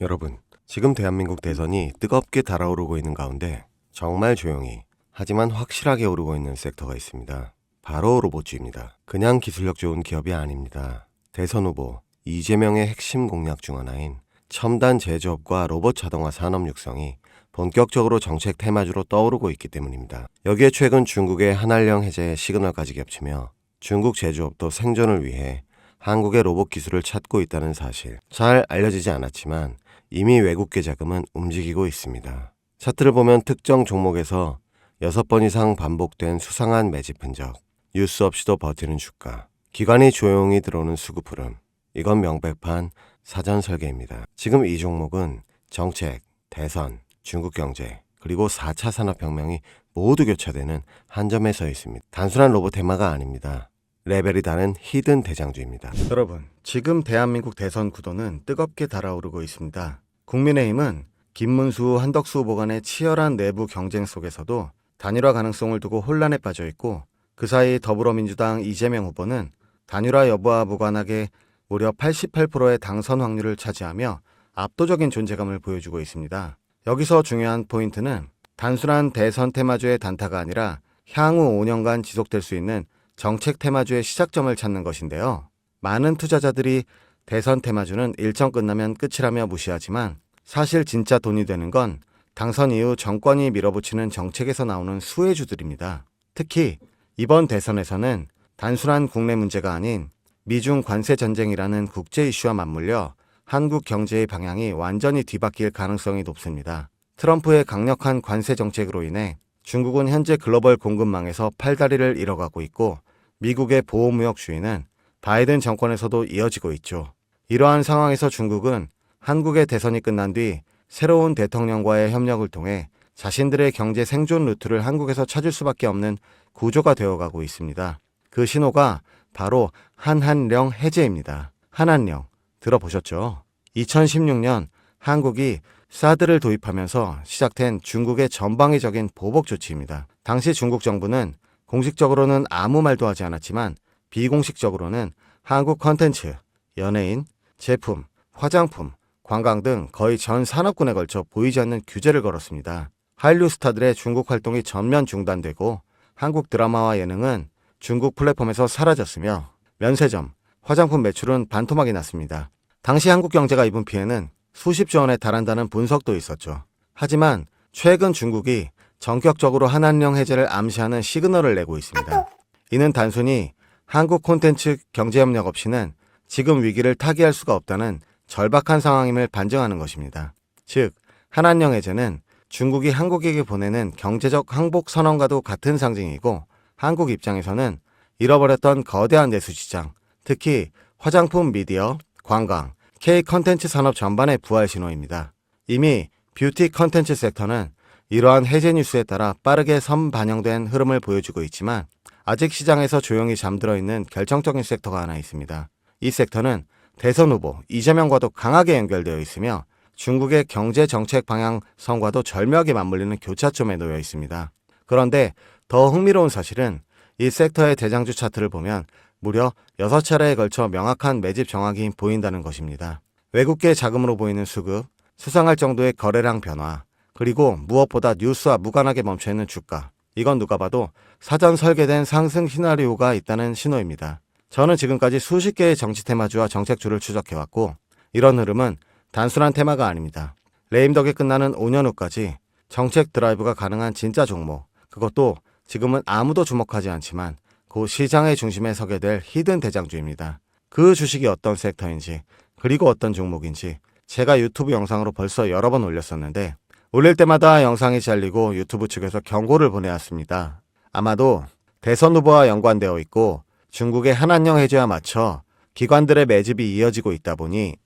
여러분, 지금 대한민국 대선이 뜨겁게 달아오르고 있는 가운데 정말 조용히 하지만 확실하게 오르고 있는 섹터가 있습니다. 바로 로봇주입니다. 그냥 기술력 좋은 기업이 아닙니다. 대선 후보 이재명의 핵심 공약 중 하나인 첨단 제조업과 로봇 자동화 산업 육성이 본격적으로 정책 테마주로 떠오르고 있기 때문입니다. 여기에 최근 중국의 한한령 해제의 시그널까지 겹치며 중국 제조업도 생존을 위해 한국의 로봇 기술을 찾고 있다는 사실, 잘 알려지지 않았지만 이미 외국계 자금은 움직이고 있습니다. 차트를 보면 특정 종목에서 6번 이상 반복된 수상한 매집 흔적, 뉴스 없이도 버티는 주가, 기관이 조용히 들어오는 수급 흐름, 이건 명백한 사전 설계입니다. 지금 이 종목은 정책, 대선, 중국 경제, 그리고 4차 산업혁명이 모두 교차되는 한 점에 서 있습니다. 단순한 로봇 테마가 아닙니다. 레벨이 다른 히든 대장주입니다. 여러분, 지금 대한민국 대선 구도는 뜨겁게 달아오르고 있습니다. 국민의힘은 김문수, 한덕수 후보 간의 치열한 내부 경쟁 속에서도 단일화 가능성을 두고 혼란에 빠져 있고, 그 사이 더불어민주당 이재명 후보는 단일화 여부와 무관하게 무려 88%의 당선 확률을 차지하며 압도적인 존재감을 보여주고 있습니다. 여기서 중요한 포인트는 단순한 대선 테마주의 단타가 아니라 향후 5년간 지속될 수 있는 정책 테마주의 시작점을 찾는 것인데요. 많은 투자자들이 대선 테마주는 일정 끝나면 끝이라며 무시하지만 사실 진짜 돈이 되는 건 당선 이후 정권이 밀어붙이는 정책에서 나오는 수혜주들입니다. 특히 이번 대선에서는 단순한 국내 문제가 아닌 미중 관세 전쟁이라는 국제 이슈와 맞물려 한국 경제의 방향이 완전히 뒤바뀔 가능성이 높습니다. 트럼프의 강력한 관세 정책으로 인해 중국은 현재 글로벌 공급망에서 팔다리를 잃어가고 있고, 미국의 보호무역주의는 바이든 정권에서도 이어지고 있죠. 이러한 상황에서 중국은 한국의 대선이 끝난 뒤 새로운 대통령과의 협력을 통해 자신들의 경제 생존 루트를 한국에서 찾을 수밖에 없는 구조가 되어가고 있습니다. 그 신호가 바로 한한령 해제입니다. 한한령 들어보셨죠? 2016년 한국이 사드를 도입하면서 시작된 중국의 전방위적인 보복 조치입니다. 당시 중국 정부는 공식적으로는 아무 말도 하지 않았지만 비공식적으로는 한국 컨텐츠, 연예인, 제품, 화장품, 관광 등 거의 전 산업군에 걸쳐 보이지 않는 규제를 걸었습니다. 한류 스타들의 중국 활동이 전면 중단되고 한국 드라마와 예능은 중국 플랫폼에서 사라졌으며 면세점, 화장품 매출은 반토막이 났습니다. 당시 한국 경제가 입은 피해는 수십조 원에 달한다는 분석도 있었죠. 하지만 최근 중국이 전격적으로 한한령 해제를 암시하는 시그널을 내고 있습니다. 이는 단순히 한국 콘텐츠 경제협력 없이는 지금 위기를 타개할 수가 없다는 절박한 상황임을 반증하는 것입니다. 즉, 한한령 해제는 중국이 한국에게 보내는 경제적 항복 선언과도 같은 상징이고, 한국 입장에서는 잃어버렸던 거대한 내수 시장, 특히 화장품, 미디어, 관광, K 컨텐츠 산업 전반의 부활 신호입니다. 이미 뷰티 컨텐츠 섹터는 이러한 해제 뉴스에 따라 빠르게 선반영된 흐름을 보여주고 있지만 아직 시장에서 조용히 잠들어 있는 결정적인 섹터가 하나 있습니다. 이 섹터는 대선 후보 이재명과도 강하게 연결되어 있으며 중국의 경제 정책 방향성과도 절묘하게 맞물리는 교차점에 놓여 있습니다. 그런데 더 흥미로운 사실은 이 섹터의 대장주 차트를 보면 무려 6차례에 걸쳐 명확한 매집 정확이 보인다는 것입니다. 외국계 자금으로 보이는 수급, 수상할 정도의 거래량 변화, 그리고 무엇보다 뉴스와 무관하게 멈춰있는 주가, 이건 누가 봐도 사전 설계된 상승 시나리오가 있다는 신호입니다. 저는 지금까지 수십 개의 정치 테마주와 정책주를 추적해왔고, 이런 흐름은 단순한 테마가 아닙니다. 레임덕에 끝나는 5년 후까지 정책 드라이브가 가능한 진짜 종목, 그것도 지금은 아무도 주목하지 않지만 그 시장의 중심에 서게 될 히든 대장주입니다. 그 주식이 어떤 섹터인지, 그리고 어떤 종목인지 제가 유튜브 영상으로 벌써 여러 번 올렸었는데, 올릴 때마다 영상이 잘리고 유튜브 측에서 경고를 보내왔습니다. 아마도 대선 후보와 연관되어 있고 중국의 한한령 해제와 맞춰 기관들의 매집이 이어지고 있다 보니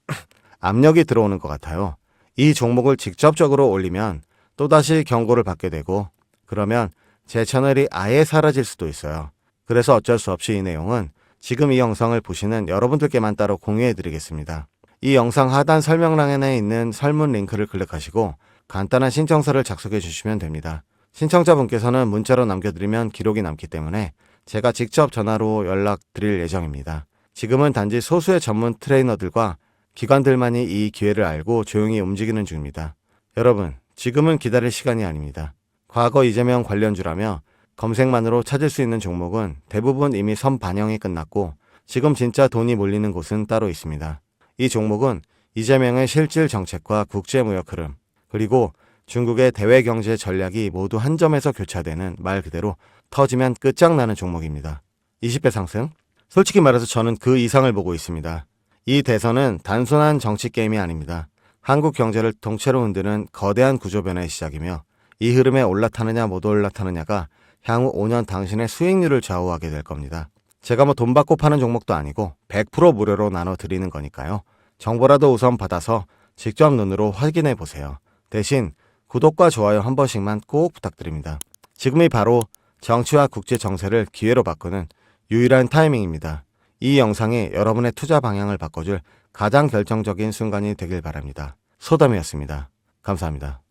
압력이 들어오는 것 같아요. 이 종목을 직접적으로 올리면 또다시 경고를 받게 되고, 그러면 제 채널이 아예 사라질 수도 있어요. 그래서 어쩔 수 없이 이 내용은 지금 이 영상을 보시는 여러분들께만 따로 공유해 드리겠습니다. 이 영상 하단 설명란에 있는 설문 링크를 클릭하시고 간단한 신청서를 작성해 주시면 됩니다. 신청자분께서는 문자로 남겨드리면 기록이 남기 때문에 제가 직접 전화로 연락드릴 예정입니다. 지금은 단지 소수의 전문 트레이너들과 기관들만이 이 기회를 알고 조용히 움직이는 중입니다. 여러분, 지금은 기다릴 시간이 아닙니다. 과거 이재명 관련주라며 검색만으로 찾을 수 있는 종목은 대부분 이미 선반영이 끝났고 지금 진짜 돈이 몰리는 곳은 따로 있습니다. 이 종목은 이재명의 실질 정책과 국제무역 흐름, 그리고 중국의 대외경제 전략이 모두 한 점에서 교차되는 말 그대로 터지면 끝장나는 종목입니다. 20배 상승? 솔직히 말해서 저는 그 이상을 보고 있습니다. 이 대선은 단순한 정치 게임이 아닙니다. 한국 경제를 통째로 흔드는 거대한 구조 변화의 시작이며 이 흐름에 올라타느냐 못 올라타느냐가 향후 5년 당신의 수익률을 좌우하게 될 겁니다. 제가 돈 받고 파는 종목도 아니고 100% 무료로 나눠드리는 거니까요. 정보라도 우선 받아서 직접 눈으로 확인해 보세요. 대신 구독과 좋아요 한 번씩만 꼭 부탁드립니다. 지금이 바로 정치와 국제 정세를 기회로 바꾸는 유일한 타이밍입니다. 이 영상이 여러분의 투자 방향을 바꿔줄 가장 결정적인 순간이 되길 바랍니다. 소담이었습니다. 감사합니다.